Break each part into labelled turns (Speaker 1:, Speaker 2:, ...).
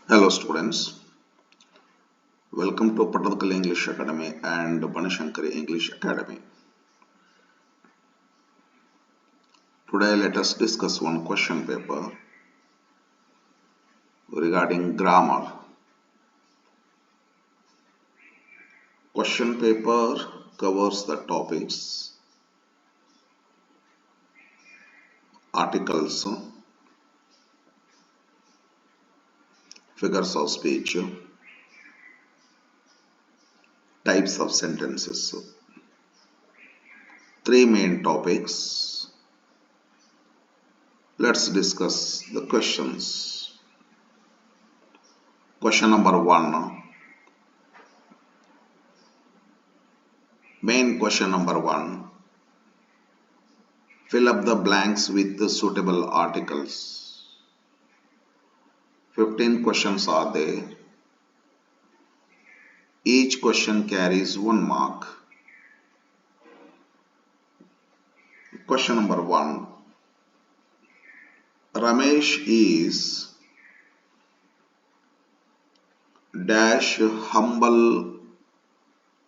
Speaker 1: Hello students, welcome to Pattathakal English Academy and Banashankari English Academy. Today let us discuss one question paper regarding grammar. Question paper covers the topics, articles, figures of speech, types of sentences. Three main topics. Let's discuss the questions. Question number 1. Main question number 1. Fill up the blanks with the suitable articles. 15 questions are there. Each question carries 1 mark. Question number 1. Ramesh is dash humble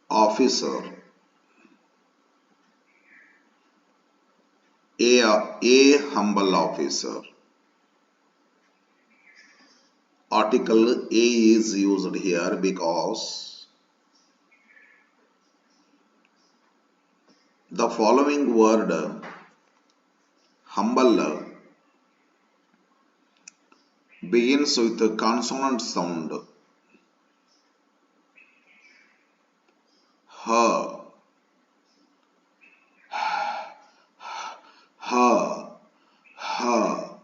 Speaker 1: officer. A humble officer. Article A is used here because the following word humble begins with a consonant sound. Her, her, her,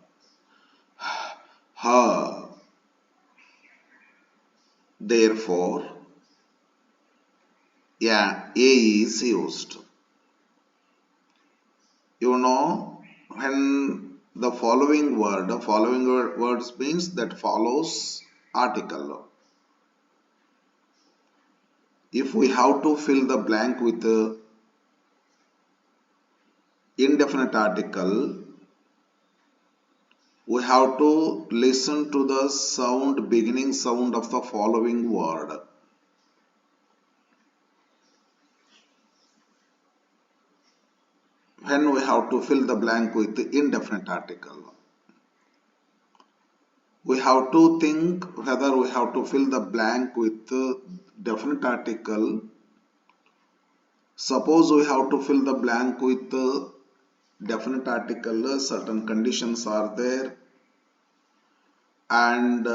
Speaker 1: her. Therefore, A is used. You know, when the following words means that follows article. If we have to fill the blank with indefinite article, we have to listen to the sound, beginning sound of the following word. When we have to fill the blank with the indefinite article, we have to think whether we have to fill the blank with the definite article. Suppose we have to fill the blank with the definite article, certain conditions are there, and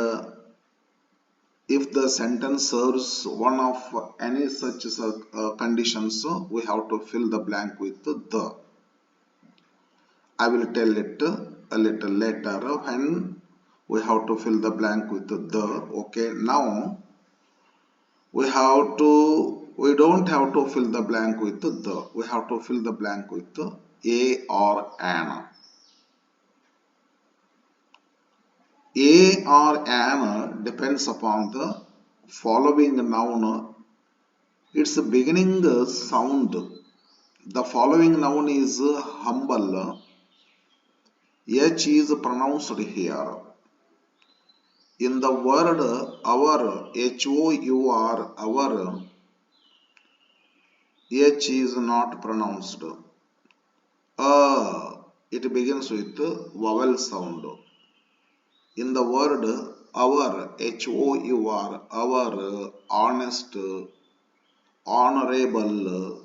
Speaker 1: if the sentence serves one of any such conditions, we have to fill the blank with the. I will tell it a little later when we have to fill the blank with the. Okay, now we don't have to fill the blank with the. We have to fill the blank with a or an. A or an depends upon the following noun. Its beginning sound. The following noun is humble. H is pronounced here. In the word our, H-O-U-R, our, H is not pronounced. It begins with vowel sound. In the word our, H-O-U-R, our, honest, honorable,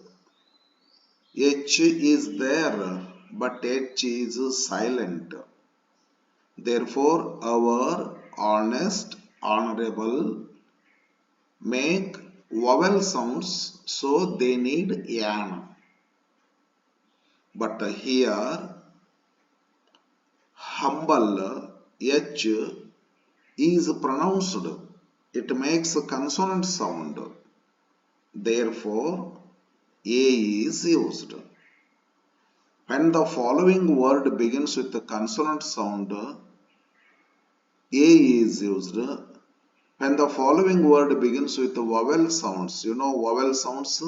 Speaker 1: H is there, but H is silent. Therefore, our, honest, honorable make vowel sounds, so they need an. But here, humble, H is pronounced. It makes a consonant sound. Therefore, A is used. When the following word begins with a consonant sound, A is used. When the following word begins with vowel sounds, you know vowel sounds,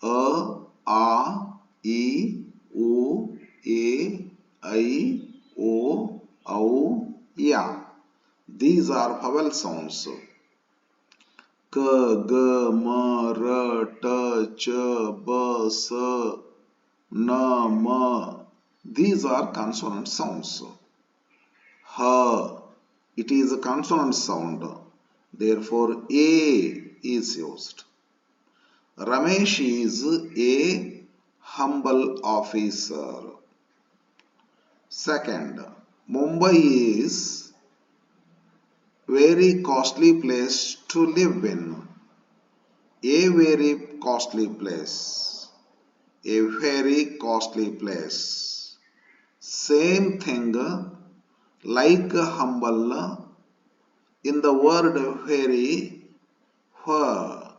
Speaker 1: a, e, u, e, I, o, au, ya. These are vowel sounds. K, G, M, R, T, Ch, B, S, N, M. These are consonant sounds. H, it is a consonant sound. Therefore, A is used. Ramesh is a humble officer. Second, Mumbai is very costly place to live in. A very costly place. A very costly place. Same thing like humble in the word very, wh,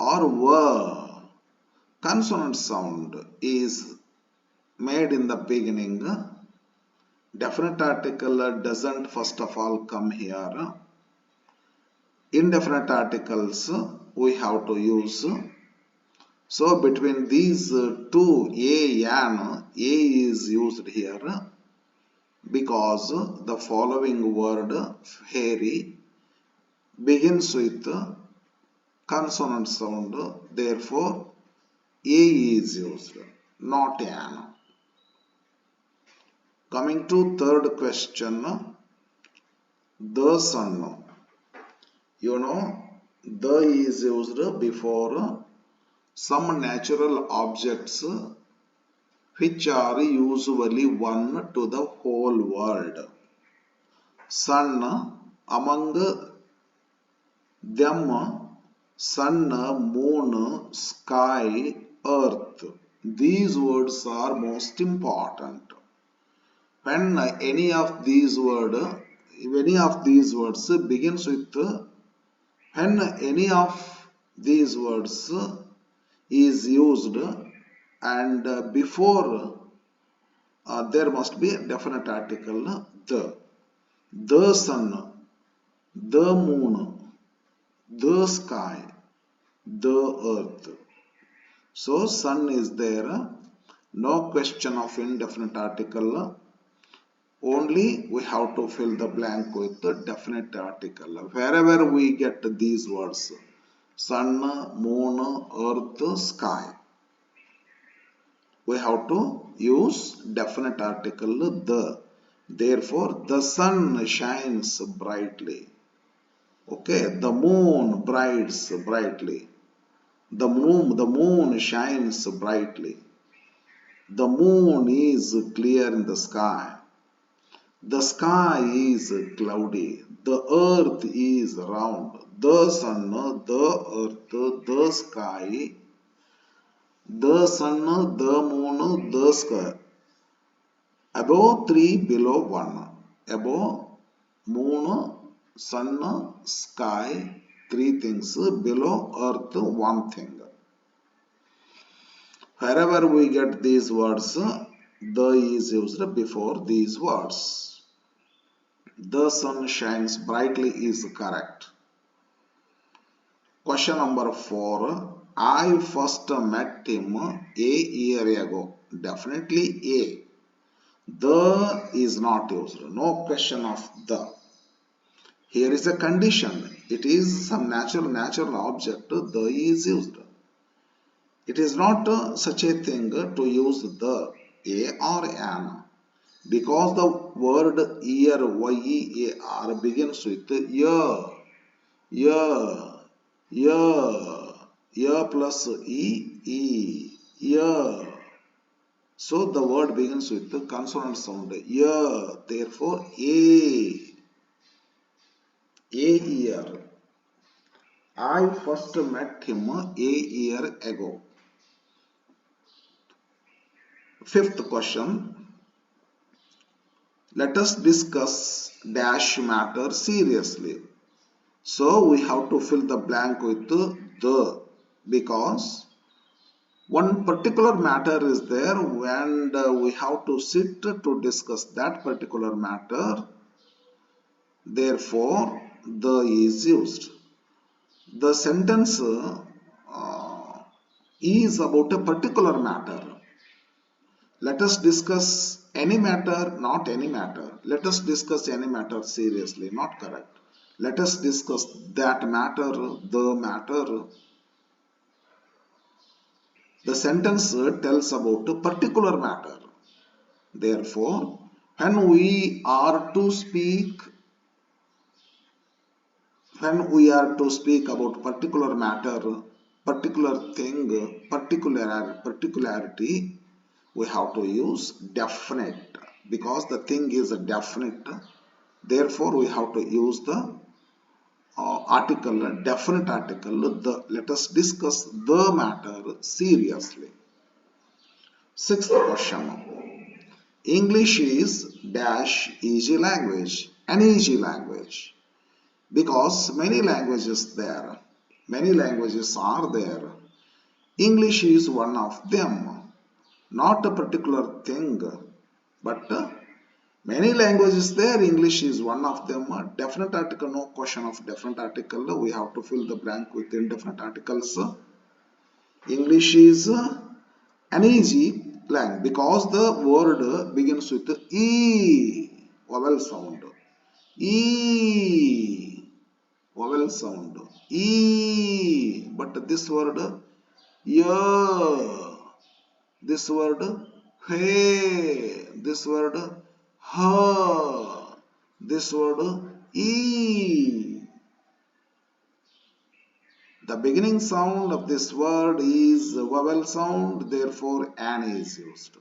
Speaker 1: or were. Consonant sound is made in the beginning. Definite article doesn't first of all come here. Indefinite articles we have to use. So between these two, a and a is used here because the following word fairy begins with consonant sound. Therefore, a is used, not an. Coming to third question, the sun. You know, the is used before some natural objects which are usually one to the whole world. Sun, among them, sun, moon, sky, earth. These words are most important. When any of these words begins with when any of these words is used and before there must be a definite article the sun, the moon, the sky, the earth. So sun is there, no question of indefinite article. Only we have to fill the blank with the definite article. Wherever we get these words, sun, moon, earth, sky, we have to use definite article the. Therefore, the sun shines brightly. Okay, the moon brights brightly. The moon shines brightly. The moon is clear in the sky. The sky is cloudy. The earth is round. The sun, the earth, the sky, the sun, the moon, the sky. Above 3, below 1. Above moon, sun, sky, 3 things. Below earth, 1 thing. Wherever we get these words, the is used before these words. The sun shines brightly is correct. Question number 4. I first met him a year ago. Definitely A. The is not used. No question of the. Here is a condition. It is some natural object. The is used. It is not such a thing to use the a or an. Because the word year, Y-E-A-R, begins with year, year plus year. So the word begins with the consonant sound, year. Therefore, a year. I first met him a year ago. Fifth question. Let us discuss dash matter seriously. So we have to fill the blank with the because one particular matter is there and we have to sit to discuss that particular matter. Therefore, the is used. The sentence is about a particular matter. Let us discuss any matter, not any matter. Let us discuss any matter seriously, not correct. Let us discuss that matter, the matter. The sentence tells about a particular matter. Therefore, when we are to speak about particular matter, particular thing, particularity, we have to use definite because the thing is a definite. Therefore, we have to use the article, definite article. Let us discuss the matter seriously. Sixth question. English is dash easy language, an easy language. Because many languages are there. English is one of them, not a particular thing, but many languages there. English is one of them. Definite article, no question of definite article. We have to fill the blank with indefinite articles. English is an easy language because the word begins with E, vowel sound. E, vowel sound. E, but this word yeah, this word hey, this word ha, this word e. The beginning sound of this word is vowel sound, therefore an is used.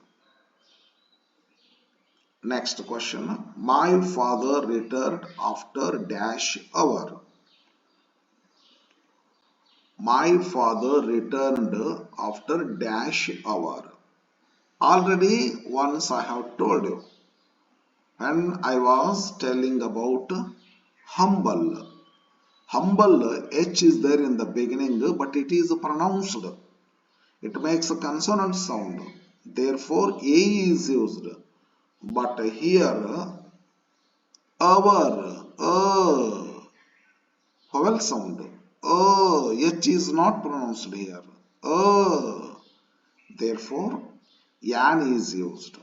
Speaker 1: Next question. My father returned after dash hour. My father returned after dash hour. Already once I have told you when I was telling about humble. Humble, H is there in the beginning, but it is pronounced. It makes a consonant sound. Therefore, A is used. But here, our, vowel sound. H is not pronounced here. Therefore, yan is used.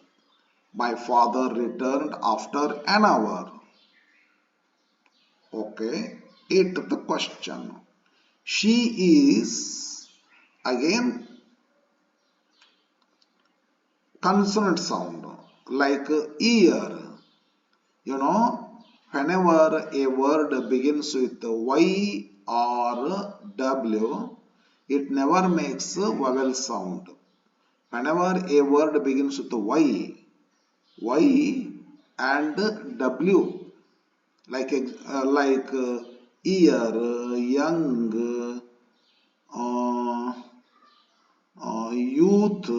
Speaker 1: My father returned after an hour. Okay, eighth question. She is again consonant sound like ear. You know, whenever a word begins with Y or W, it never makes a vowel sound. Whenever a word begins with Y and W, like ear, young, youth,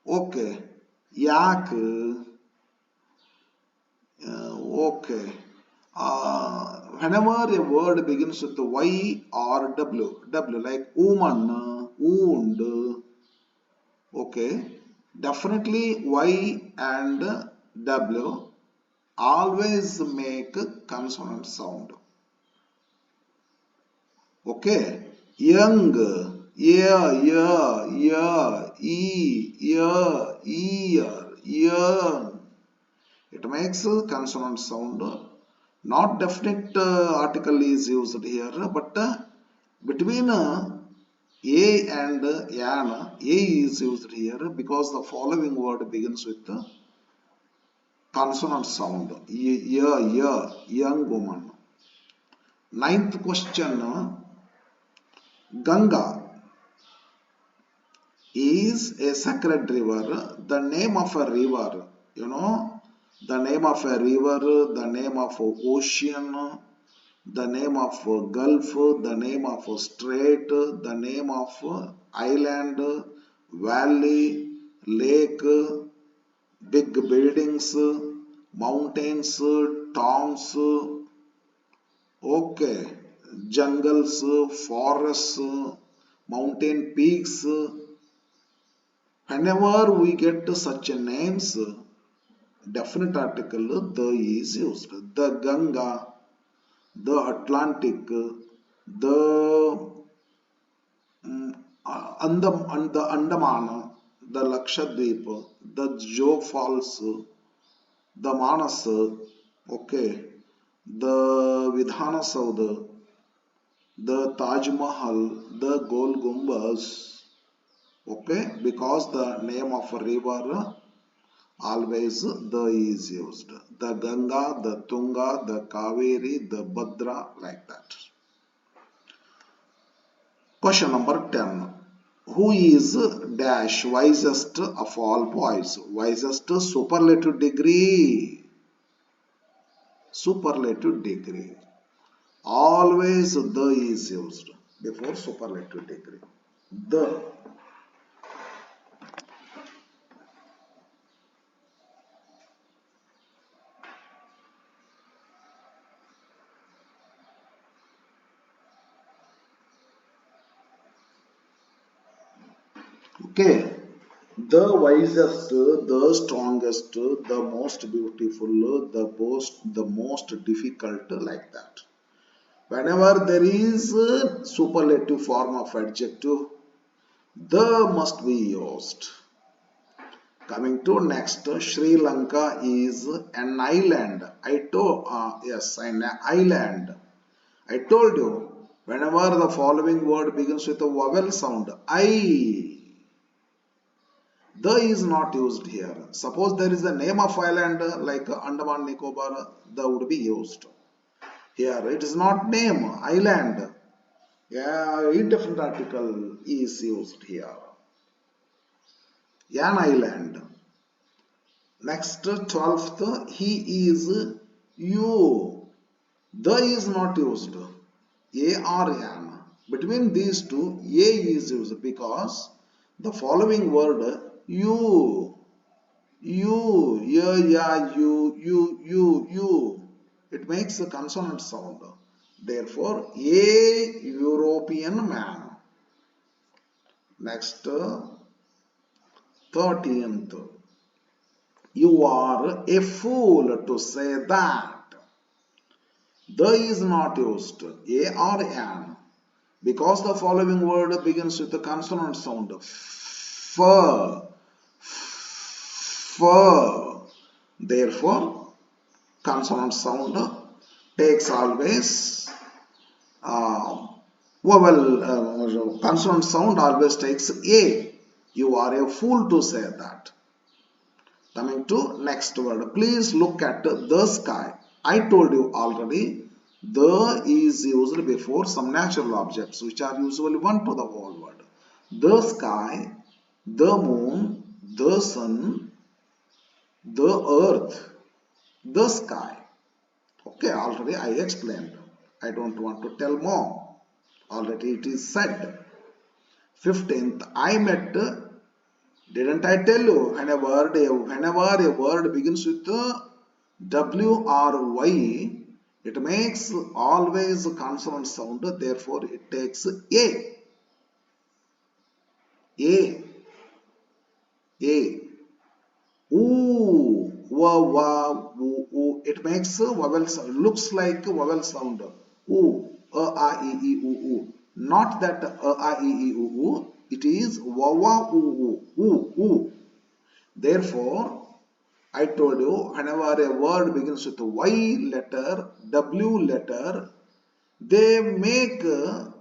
Speaker 1: okay, yak, okay. Whenever a word begins with Y or W like woman, wound, okay, definitely Y and W always make consonant sound. Okay, young, young. It makes a consonant sound. Not definite article is used here, but between a and yan, A is used here because the following word begins with consonant sound. Young woman. Ninth question. Ganga is a sacred river. The name of a river, you know, the name of a river, the name of ocean, the name of gulf, the name of strait, the name of island, valley, lake, big buildings, mountains, towns, okay, jungles, forests, mountain peaks. Whenever we get such names, definite article the is used. The Ganga, the Atlantic, the the Andaman, the Lakshadweep, the Jog Falls, the Manas, okay, the Vidhana Saudha, the Taj Mahal, the Gol Gumbaz, okay, because the name of a river always the is used. The Ganga, the Tunga, the Kaveri, the Bhadra, like that. Question number 10. Who is dash wisest of all boys? Wisest superlative degree. Superlative degree. Always the is used before superlative degree. The. Okay. The wisest, the strongest, the most beautiful, the most difficult, like that. Whenever there is a superlative form of adjective, the must be used. Coming to next, Sri Lanka is an island. Yes, an island. I told you, whenever the following word begins with a vowel sound, the is not used here. Suppose there is a name of island like Andaman Nicobar, the would be used. Here it is not name, island. Yeah, indefinite article is used here. An island. Next, 12th, he is you. The is not used. A or an. Between these two, a is used because the following word you, yeah, you. It makes a consonant sound. Therefore, a European man. Next, 13th. You are a fool to say that. The is not used. A or an. Because the following word begins with a consonant sound. F. Therefore, consonant sound takes always consonant sound always takes a. You are a fool to say that. Coming to next word, please look at the sky. I told you already, the is used before some natural objects which are usually one to the whole word. The sky, the moon, the sun, the earth, the sky. Okay, already I explained. I don't want to tell more. Already it is said. 15th, I met. Didn't I tell you? Whenever a word begins with W or Y, it makes always a consonant sound. Therefore, it takes A. A. A. Ooh. Wa, wa, woo, oo. It makes a vowel sound. Looks like a vowel sound. Ooh. A, I, E, oo, oo. Not that I, E, oo, oo. It is wa, wa, oo, oo, oo. Therefore, I told you, whenever a word begins with a Y letter, W letter, they make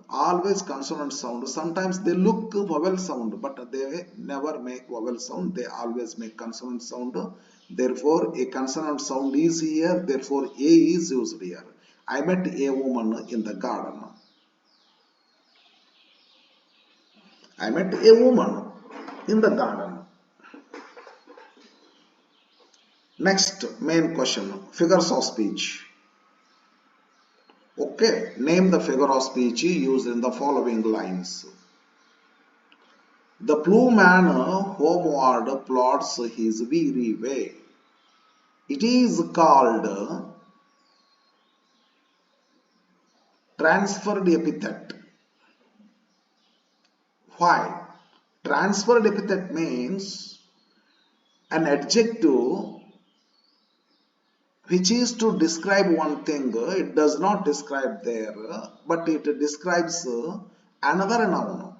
Speaker 1: always consonant sound. Sometimes they look vowel sound, but they never make vowel sound. They always make consonant sound. Therefore, a consonant sound is here. Therefore, A is used here. I met a woman in the garden. I met a woman in the garden. Next main question, figures of speech. Okay, name the figure of speech used in the following lines. The ploughman homeward plods his weary way. It is called transferred epithet. Why? Transferred epithet means an adjective which is to describe one thing. It does not describe there, but it describes another noun.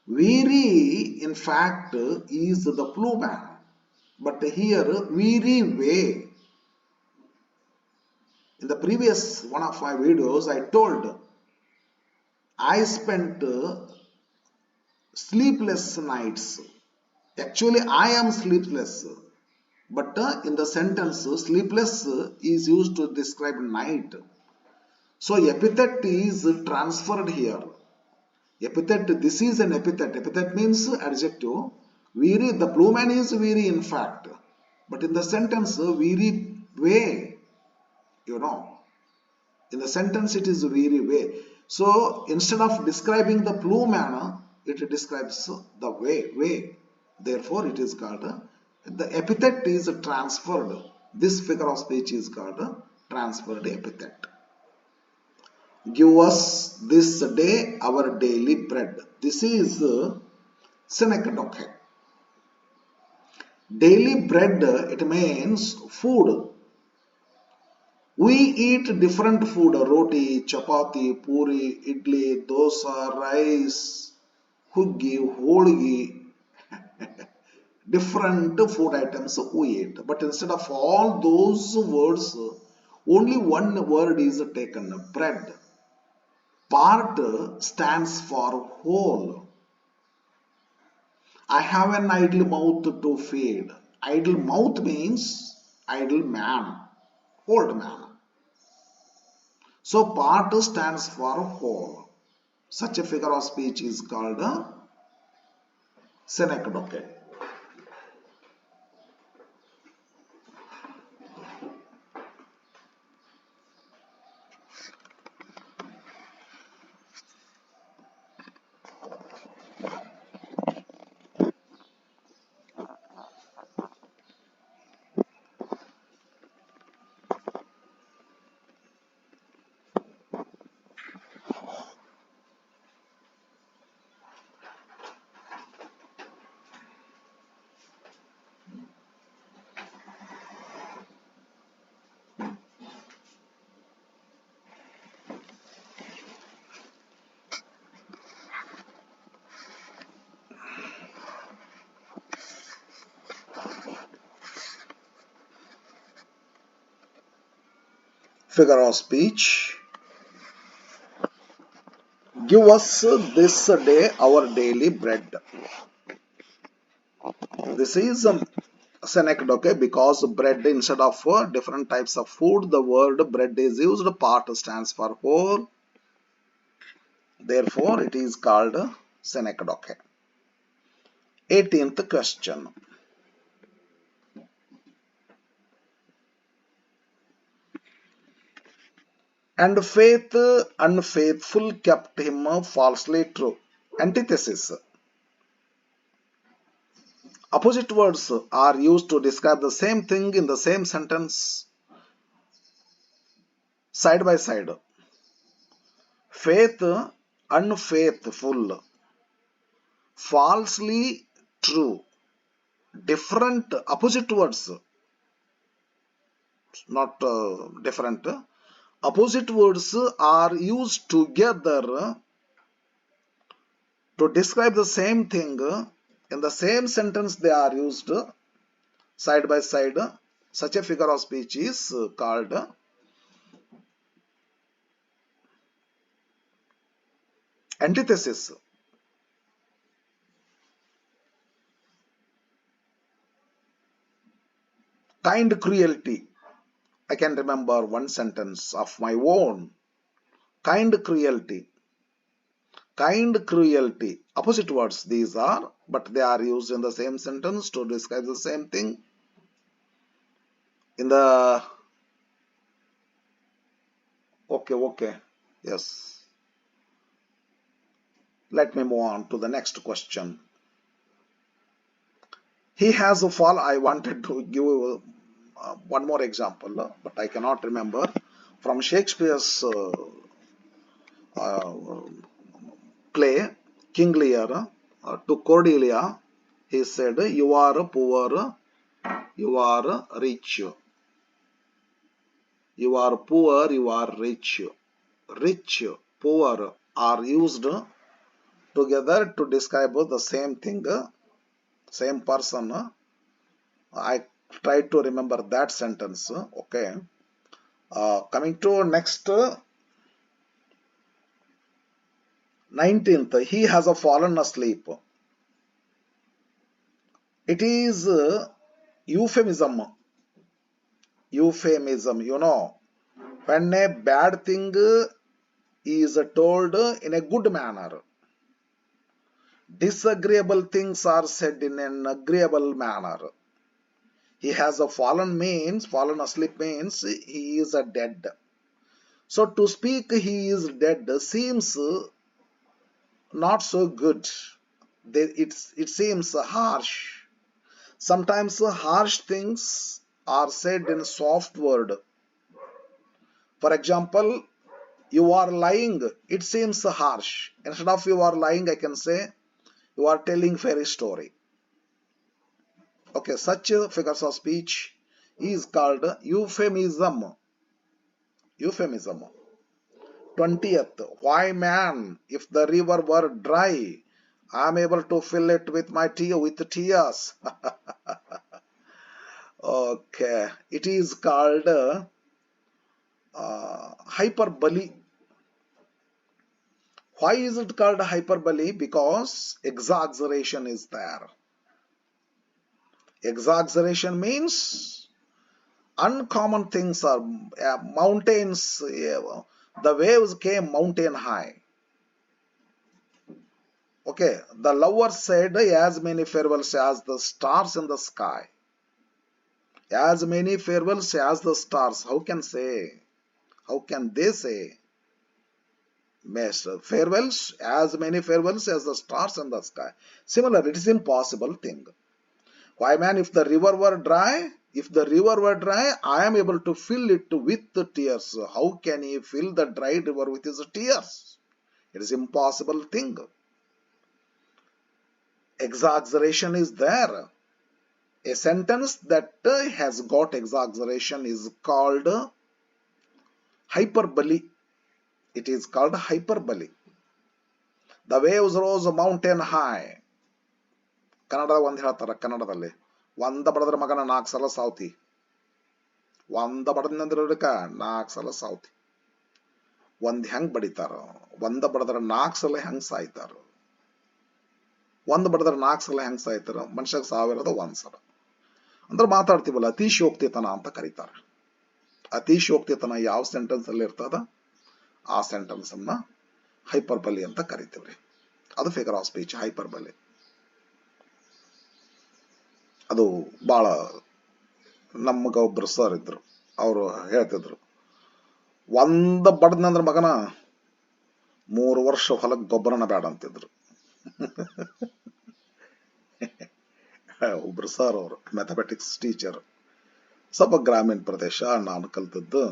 Speaker 1: Weary, in fact, is the plowman. But here, weary way. In the previous one of my videos, I told I spent sleepless nights. Actually, I am sleepless. But in the sentence, sleepless is used to describe night. So epithet is transferred here. Epithet, this is an epithet. Epithet means adjective. Weary, the plowman is weary in fact. But in the sentence, weary way, you know. In the sentence, it is weary way. So instead of describing the plowman, it describes the way. Therefore, it is called, the epithet is transferred. This figure of speech is called transferred epithet. Give us this day our daily bread. This is synecdoche. Daily bread, it means food. We eat different food, roti, chapati, puri, idli, dosa, rice, huggi, holgi, different food items we eat. But instead of all those words, only one word is taken, bread. Part stands for whole. I have an idle mouth to feed. Idle mouth means idle man, old man. So part stands for whole. Such a figure of speech is called a synecdoche. Figure of speech. Give us this day our daily bread. This is a synecdoche because bread, instead of different types of food, the word bread is used. Part stands for whole. Therefore, it is called synecdoche. 18th question. And faith unfaithful kept him falsely true. Antithesis. Opposite words are used to describe the same thing in the same sentence side by side. Faith unfaithful, falsely true. Different opposite words, not different. Opposite words are used together to describe the same thing in the same sentence. They are used side by side. Such a figure of speech is called antithesis. Kind cruelty. I can remember one sentence of my own. Kind cruelty. Kind cruelty. Opposite words these are, but they are used in the same sentence to describe the same thing. In the okay. Yes. Let me move on to the next question. He has a fall. I wanted to give one more example, but I cannot remember. From Shakespeare's play, King Lear, to Cordelia, he said, "You are poor, you are rich. You are poor, you are rich." Rich, poor are used together to describe the same thing, same person. I try to remember that sentence. Okay. Coming to next 19th, he has fallen asleep. It is euphemism. Euphemism, when a bad thing is told in a good manner. Disagreeable things are said in an agreeable manner. He has fallen asleep means he is dead. So to speak he is dead seems not so good. It seems harsh. Sometimes harsh things are said in soft word. For example, you are lying. It seems harsh. Instead of you are lying, I can say you are telling fairy story. Okay, such figures of speech is called euphemism. Euphemism. 20th, why man, if the river were dry, I am able to fill it with my tears. Okay, it is called hyperbole. Why is it called hyperbole? Because exaggeration is there. Exaggeration means uncommon things are mountains. The waves came mountain high. Okay, the lover said as many farewells as the stars in the sky. As many farewells as the stars. How can they say? Farewells, as many farewells as the stars in the sky. Similar, it is impossible thing. Why man, if the river were dry, I am able to fill it with the tears. How can he fill the dry river with his tears? It is impossible thing. Exaggeration is there. A sentence that has got exaggeration is called hyperbole. It is called hyperbole. The waves rose mountain high. ಕನ್ನಡದ ಒಂದು ಹೇಳ್ತಾರ, ಕನ್ನಡದಲ್ಲಿ ಒಂದ ಬಡದ್ರ ಮಗನ 4 ಸಲ ಸಾವ್ತಿ. ಒಂದ ಬಡದ್ನಂದ್ರಕ 4 ಸಲ ಸಾವ್ತಿ. ಒಂದ್ ಹೆಂಗ್ ಬಡಿತಾರ, ಒಂದ ಬಡದ್ರ 4 ಸಲ ಹೆಂಗ್ ಸಾಯ್ತಾರ. ಒಂದ್ ಬಡದ್ರ 4 ಸಲ ಹೆಂಗ್ ಸಾಯ್ತಾರ, ಮನುಷ್ಯಗ್ ಸಾವಿರದ 1 ಸಲ. ಅಂದ್ರೆ ಮಾತಾಡ್ತೀವಲ್ಲ, ಅತಿಶಯೋಕ್ತಿತನ ಅಂತ ಕರೀತಾರ. ಅತಿಶಯೋಕ್ತಿತನ ಯಾವ ಸೆಂಟೆನ್ಸ್ ಅಲ್ಲಿ ಇರ್ತದ, ಆ ಸೆಂಟೆನ್ಸ್ ಅನ್ನ ಹೈಪರ್ಬಲಿ ಅಂತ ಕರಿತೀವ್ರಿ. ಅದು ಫಿಗರ್ ಆಫ್ ಸ್ಪೀಚ್, ಹೈಪರ್ಬಲಿ. ಅದು ಬಹಳ, ನಮ್ಗ ಒಬ್ರು ಸರ್ ಇದ್ರು, ಅವರು ಹೇಳ್ತಿದ್ರು, ಒಂದ ಬಡದ್ನಂದ್ರ ಮಗನ 3 ವರ್ಷ ಹೊಲಕ್ ಗೊಬ್ಬರನ ಬೇಡ ಅಂತಿದ್ರು. ಒಬ್ರು ಸರ್, ಅವರು ಮ್ಯಾಥಮೆಟಿಕ್ಸ್ ಟೀಚರ್, ಸ್ವಲ್ಪ ಗ್ರಾಮೀಣ ಪ್ರದೇಶ, ನಾನು ಕಲ್ತದ್ದು.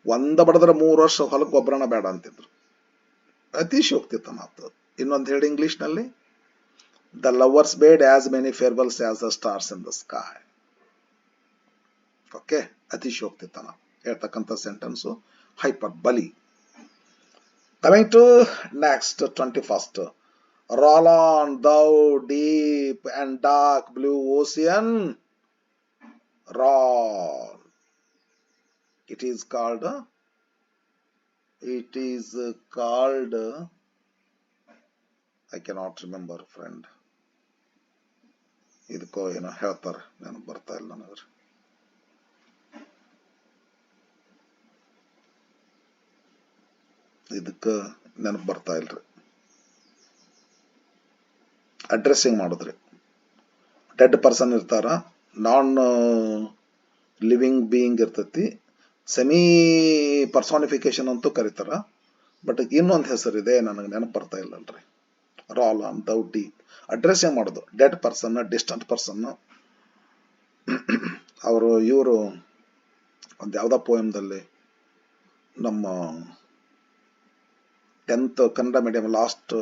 Speaker 1: ಒಂದ ಬಡದ್ರ 3 ವರ್ಷ ಹೊಲಕ್ ಗೊಬ್ಬರನ ಬೇಡ ಅಂತಿದ್ರು. ಅತಿಶಯೋಕ್ತಿತನ ಆಗ್ತದ. ಇನ್ನೊಂದು ಹೇಳಿ ಇಂಗ್ಲಿಷ್ ನಲ್ಲಿ, the lovers bade as many farewells as the stars in the sky. Okay, ಅತಿಶಯೋಕ್ತಿತನ ಹೇಳ್ತಕ್ಕಂಥ sentence hyperbole. Coming to next 21st, roll on thou deep and dark blue ocean, roll. It is called I cannot remember, friend. ಇದಕ್ಕೋ ಏನೋ ಹೇಳ್ತಾರೆ, ನಾನು ಬರ್ತಾ ಇಲ್ಲ ನನಗೆ. ಇದಕ್ಕ ನೆನಪು ಬರ್ತಾ ಇಲ್ರಿ. ಅಡ್ರೆಸ್ಸಿಂಗ್ ಮಾಡಿದ್ರಿ. ಡೆಡ್ ಪರ್ಸನ್ ಇರ್ತಾರ, ನಾನ್ ಲಿವಿಂಗ್ ಬೀಯಿಂಗ್ ಇರ್ತೈತಿ, ಸೆಮಿ ಪರ್ಸಾನಿಫಿಕೇಶನ್ ಅಂತೂ ಕರೀತಾರ. ಬಟ್ ಇನ್ನೊಂದು ಹೆಸರಿದೆ, ನನಗೆ ನೆನಪು ಬರ್ತಾ ಇಲ್ಲಲ್ರಿ. ರಾಲ್ ಆನ್ ದೌ ಡೀಪ್, ಅಡ್ರೆಸ್ಸಿಂಗ್ ಮಾಡೋದು. Dead person, distant person. ಇವರು ಒಂದು ಯಾವ್ದೋ ಪೋಯಮ್ದಲ್ಲಿ, ನಮ್ಮ 10th ಕನ್ನಡ ಮೀಡಿಯಂ ಲಾಸ್ಟ್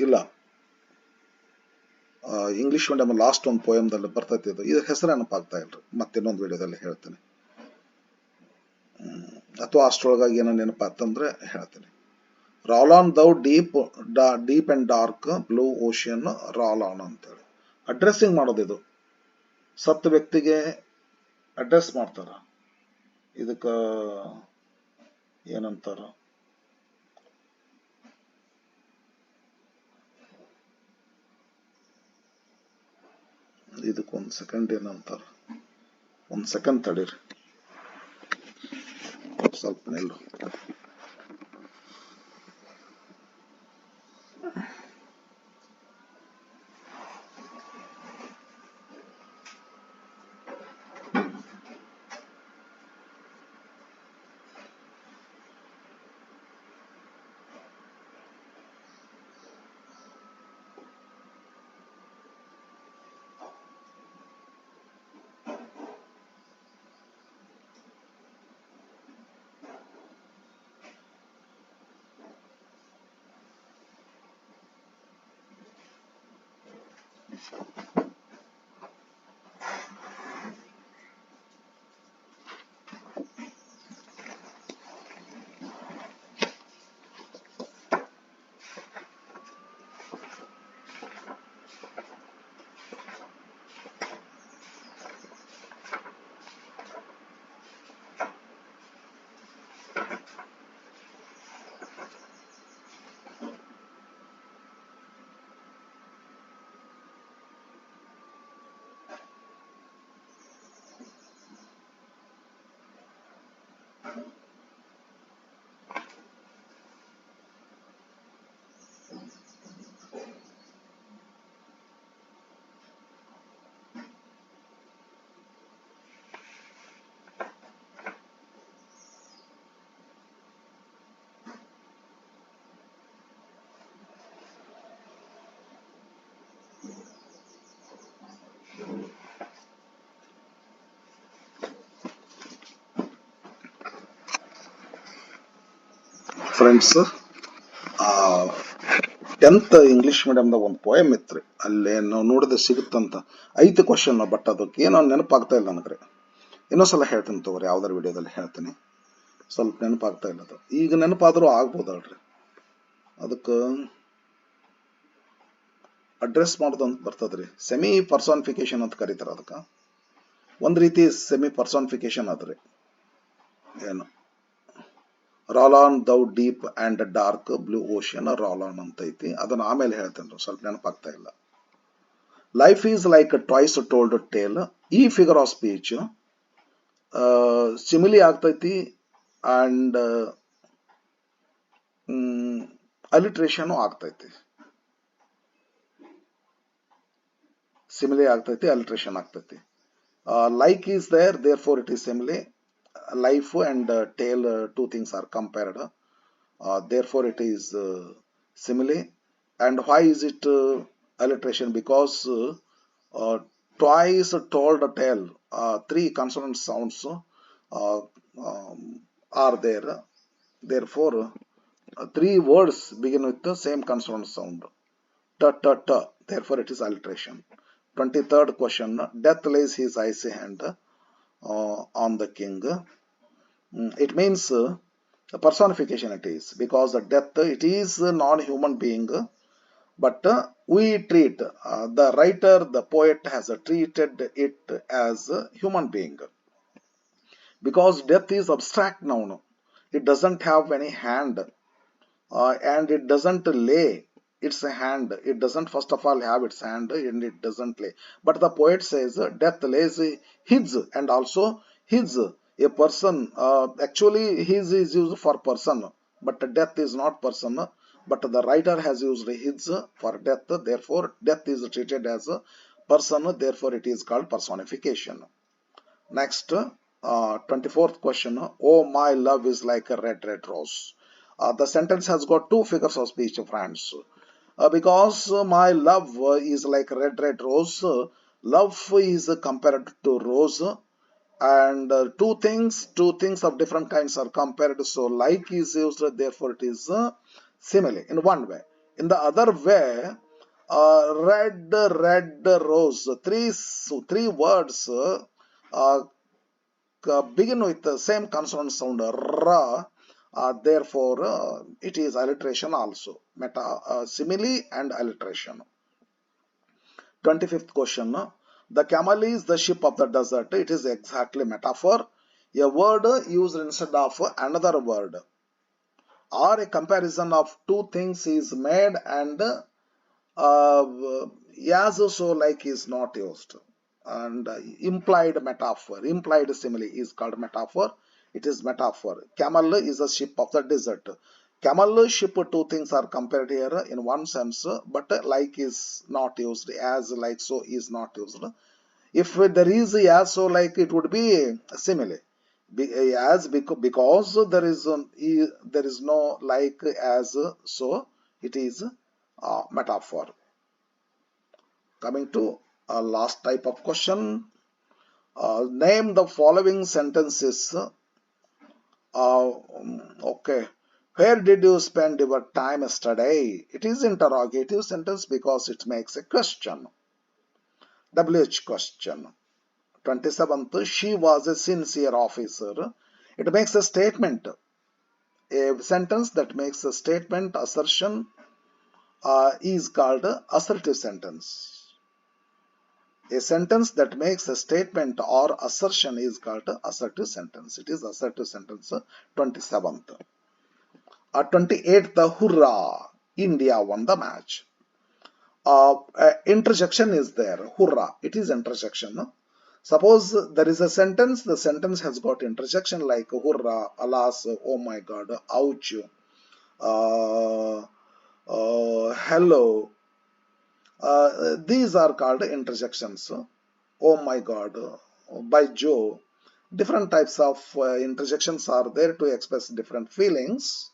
Speaker 1: ಇಲ್ಲ, ಇಂಗ್ಲಿಷ್ ಮೀಡಿಯಂ ಲಾಸ್ಟ್ ಒಂದು ಪೋಯಮ್ದಲ್ಲಿ ಬರ್ತೈತಿ. ಇದು ಹೆಸರು ನೆನಪಾಗ್ತಾ ಇಲ್ರಿ, ಮತ್ತೆ ಇನ್ನೊಂದು ವಿಡಿಯೋದಲ್ಲಿ ಹೇಳ್ತೀನಿ. ಅಥವಾ ಅಷ್ಟರೊಳಗಾಗಿ ಏನೋ ನೆನಪಾತಂದ್ರೆ ಹೇಳ್ತೀನಿ. Roll on thou deep and dark blue ocean, roll on ಅಂತೇಳಿ ಅಡ್ರೆಸ್ಸಿಂಗ್ ಮಾಡೋದು. ಇದು ಸತ್ತ ವ್ಯಕ್ತಿಗೆ ಅಡ್ರೆಸ್ ಮಾಡ್ತಾರ. ಇದಕ್ಕ ಏನಂತಾರ, ಇದಕ್ಕೊಂದು ಸೆಕೆಂಡ್ ಏನಂತಾರ, ಒಂದು ಸೆಕೆಂಡ್ ತಡೀರಿ, ಸ್ವಲ್ಪ ನಿಲ್ಲು. ಫ್ರೆಂಡ್ಸ್, 10th ಇಂಗ್ಲಿಷ್ ಮೀಡಿಯಮ್ದಾಗ ಒಂದು ಪೋಯಮ್ ಇತ್ತು ರೀ, ಅಲ್ಲಿ ನಾವು ನೋಡಿದ್ರೆ ಸಿಗುತ್ತಂತ. 5 ಕ್ವಶನ್, ಬಟ್ ಅದಕ್ಕೆ ಏನೋ ನೆನಪಾಗ್ತಾ ಇಲ್ಲ ನನಗೆ. ಇನ್ನೊಂದ್ಸಲ ಹೇಳ್ತೀನಿ ತಗೋರಿ, ಯಾವ್ದಾರು ವಿಡಿಯೋದಲ್ಲಿ ಹೇಳ್ತೀನಿ. ಸ್ವಲ್ಪ ನೆನಪಾಗ್ತಾ ಇಲ್ಲ ಅದು. ಈಗ ನೆನಪಾದ್ರೂ ಆಗ್ಬೋದಲ್ರಿ. ಅದಕ್ಕೆ ಅಡ್ರೆಸ್ ಮಾಡೋದು ಅಂತ ಬರ್ತದ್ರಿ. ಸೆಮಿ ಪರ್ಸಾನಿಫಿಕೇಶನ್ ಅಂತ ಕರೀತಾರ ಅದಕ್ಕೆ. ಒಂದ್ ರೀತಿ ಸೆಮಿ ಪರ್ಸಾನಿಫಿಕೇಶನ್ ಅದ್ರಿ. ಏನು roll on thou deep and dark blue ocean, roll on ಅಂತ ಐತಿ. ಅದನ್ನ ಆಮೇಲೆ ಹೇಳ್ತೇನೆ, ಸ್ವಲ್ಪ ನೆನಪಾಗ್ತಾ ಇಲ್ಲ. Life is like twice told tale. ಈ ಫಿಗರ್ ಆಫ್ ಸ್ಪೀಚ್ ಸಿಮಿಲಿ ಆಗ್ತೈತಿ ಅಂಡ್ ಅಲಿಟ್ರೇಷನ್ ಆಗ್ತೈತಿ. ಸಿಮಿಲಿ ಆಗ್ತೈತಿ, ಅಲಿಟ್ರೇಷನ್ ಆಗ್ತೈತಿ. Like is there, therefore it is simile. Life and tail, two things are compared, therefore it is simile. And why is it alliteration? Because twice told a tale, 3 consonant sounds are there, therefore 3 words begin with the same consonant sound, t t t, therefore it is alliteration. 23rd question, death lays his icy hand on the king. It means personification it is, because the death, it is a non-human being, but we treat, the writer, the poet has treated it as a human being, because death is abstract noun. It doesn't have any hand, and it doesn't lay its hand. It doesn't first of all have its hand, and it doesn't lay. But the poet says death lays his, and also his, a person. Actually his is used for person, but death is not person, but the writer has used his for death, therefore death is treated as a person, therefore it is called personification. Next, 24th question, oh my love is like a red red rose. The sentence has got 2 figures of speech, friends. Because my love is like red red rose, love is compared to rose, and two things of different kinds are compared, so like is used, therefore it is simile in one way. In the other way, red red rose, three words begin with the same consonant sound ra, Therefore, it is alliteration also. Simile and alliteration. 25th question. The camel is the ship of the desert. It is exactly metaphor. A word used instead of another word, or a comparison of two things is made, and as so like is not used. And implied metaphor, implied simile is called metaphor. It is metaphor. Camel is a ship of the desert. Camel, ship, two things are compared here in one sense, but like is not used, as, like, so is not used. If there is as, so, like, it would be simile. As, because there is no like, as, so it is metaphor. Coming to last type of question. Name the following sentences. Okay. Where did you spend your time yesterday? It is interrogative sentence because it makes a question. WH question. 27th. She was a sincere officer. It makes a statement. A sentence that makes a statement, assertion, is called assertive sentence. A sentence that makes a statement or assertion is called assertive sentence. It is assertive sentence. 27th. 28th, hurrah, India won the match. Interjection is there. Hurrah, it is interjection. Suppose there is a sentence, the sentence has got interjection like hurrah, alas, oh my god, ouch, hello. These are called interjections. Oh my god, by Joe. Different types of interjections are there to express different feelings.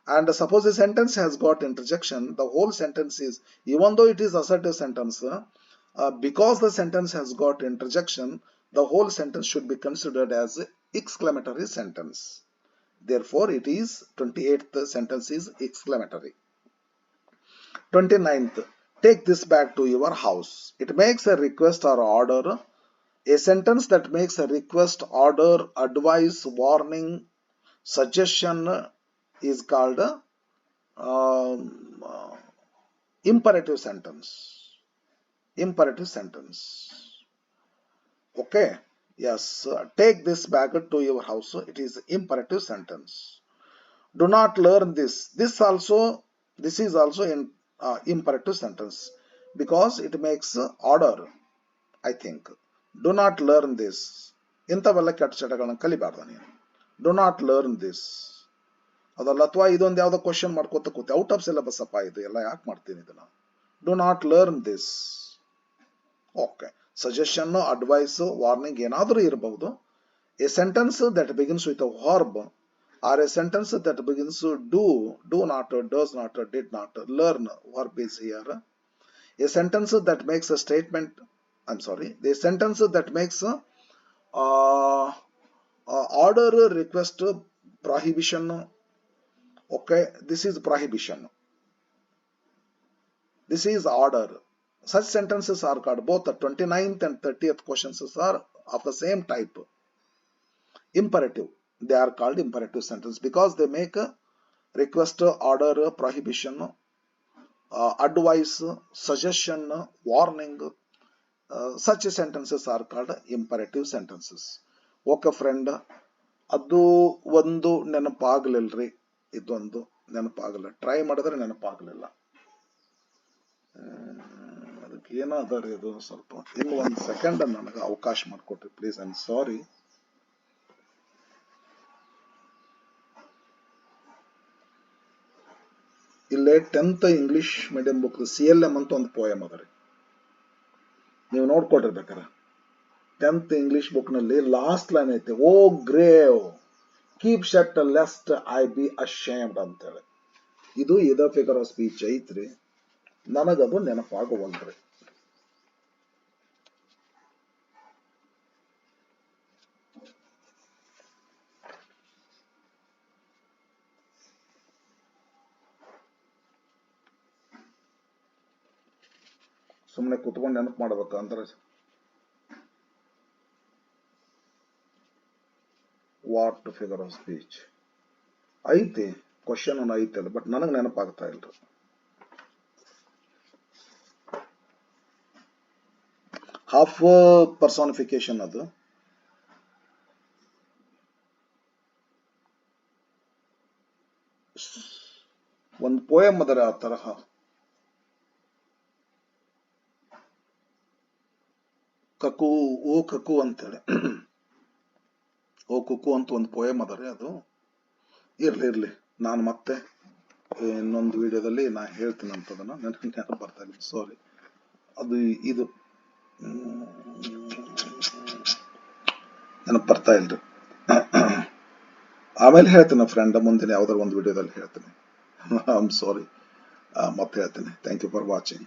Speaker 1: And suppose a sentence has got interjection, the whole sentence is, even though it is assertive sentence, because the sentence has got interjection, the whole sentence should be considered as exclamatory sentence. Therefore, it is 28th sentence is exclamatory. 29th, take this back to your house. It makes a request or order. A sentence that makes a request, order, advice, warning, suggestion is called imperative sentence. Imperative sentence. Okay. Yes. Take this back to your house. It is imperative sentence. Do not learn this. This is also in imperative sentence because it makes order, I think. Do not learn this. ಇಂಥವೆಲ್ಲ ಕೆಟ್ಟ ಚಟಗಳನ್ನ ಕಲಿಬಾರ್ದು ನೀನು. Do not learn this. ಅದಲ್ಲ, ಅಥವಾ ಇದೊಂದು ಯಾವುದೋ question ಮಾಡ್ಕೋತ ಕೂತೆ, out of syllabus ಅಪ್ಪ ಇದು ಎಲ್ಲ ಯಾಕೆ ಮಾಡ್ತೀನಿ ಇದನ್ನ. Do not learn this. Okay. Suggestion, advice, warning ಏನಾದರೂ ಇರಬಹುದು. A sentence that begins with a verb or a sentence that begins do not, does not, did not, learn, verb is here. A sentence that makes a statement, the sentence that makes order, request, prohibition. Okay, this is prohibition. This is order. Such sentences are called, both the 29th and 30th questions are of the same type. Imperative. They are called imperative sentence because they make a request, order, prohibition, advice, suggestion, warning. Such sentences are called imperative sentences. Okay friend, ಅದು ಒಂದು ನೆನಪಾಗಲಿಲ್ರಿ, ಇದೊಂದು ನೆನಪಾಗಲ್ಲ. Try ಮಾಡಿದ್ರೆ ನೆನಪಾಗಲಿಲ್ಲ. ಅದಕ್ಕೆ ಏನಾದರೂ ಇದು ಸ್ವಲ್ಪ ಇನ್ನು ಒಂದು ಸೆಕೆಂಡ್ ನನಗೆ ಅವಕಾಶ ಮಾಡಿಕೊಟ್ರಿ ಪ್ಲೀಸ್. ಐ ಆಮ್ ಸಾರಿ. ಇಲ್ಲೇ 10th English medium book CLM ಅಂತ ಒಂದು ಪೋಯಮ್ ಅದ ರೀ, ನೀವು ನೋಡ್ಕೊಟ್ಟಿರ್ಬೇಕಾರ. 10th ಇಂಗ್ಲಿಷ್ ಬುಕ್ ನಲ್ಲಿ ಲಾಸ್ಟ್ ಲೈನ್ ಐತೆ, O grave keep shut lest I be ashamed ಅಂತೇಳಿ. ಇದು ಇದ ಫಿಗರ್ ಆಫ್ ಸ್ಪೀಚ್ ಐತ್ರಿ, ನನಗದು ನೆನಪಾಗುವಲ್ರಿ. ಸುಮ್ಮನೆ ಕುತ್ಕೊಂಡು ನೆನಪು ಮಾಡ್ಬೇಕು ಅಂದ್ರೆ ವಾಟ್ ಫಿಗರ್ ಆಫ್ ಸ್ಪೀಚ್. ಐತಿ ಕ್ವಶನ್ ಐತಿ ಅದು, ಬಟ್ ನನಗೆ ನೆನಪಾಗ್ತಾ ಇಲ್ರಿ. ಹಾಫ್ ಪರ್ಸಾನಿಫಿಕೇಶನ್ ಅದು. ಒಂದು ಪೋಯಮ್ ಅದರ ಆ ತರಹ. ಕಕು ಓ ಕಕು ಅಂತೇಳಿ, ಓ ಕುಕು ಅಂತ ಒಂದು ಪೋಯಮ್ ಅದರಿ. ಅದು ಇರ್ಲಿ ನಾನು ಮತ್ತೆ ಇನ್ನೊಂದು ವಿಡಿಯೋದಲ್ಲಿ ನಾ ಹೇಳ್ತೀನಿ ಅಂತದನ್ನ. ನನಗೆ ನೆನಪು ಬರ್ತಾ ಇಲ್ಲ, ಸಾರಿ. ಅದು ಇದು ನೆನಪು ಬರ್ತಾ ಇಲ್ರಿ. ಆಮೇಲೆ ಹೇಳ್ತೀನಿ ಫ್ರೆಂಡ್, ಮುಂದಿನ ಯಾವ್ದಾರು ಒಂದು ವಿಡಿಯೋದಲ್ಲಿ ಹೇಳ್ತೀನಿ. I am sorry. ಮತ್ತೆ ಹೇಳ್ತೀನಿ. Thank you for watching.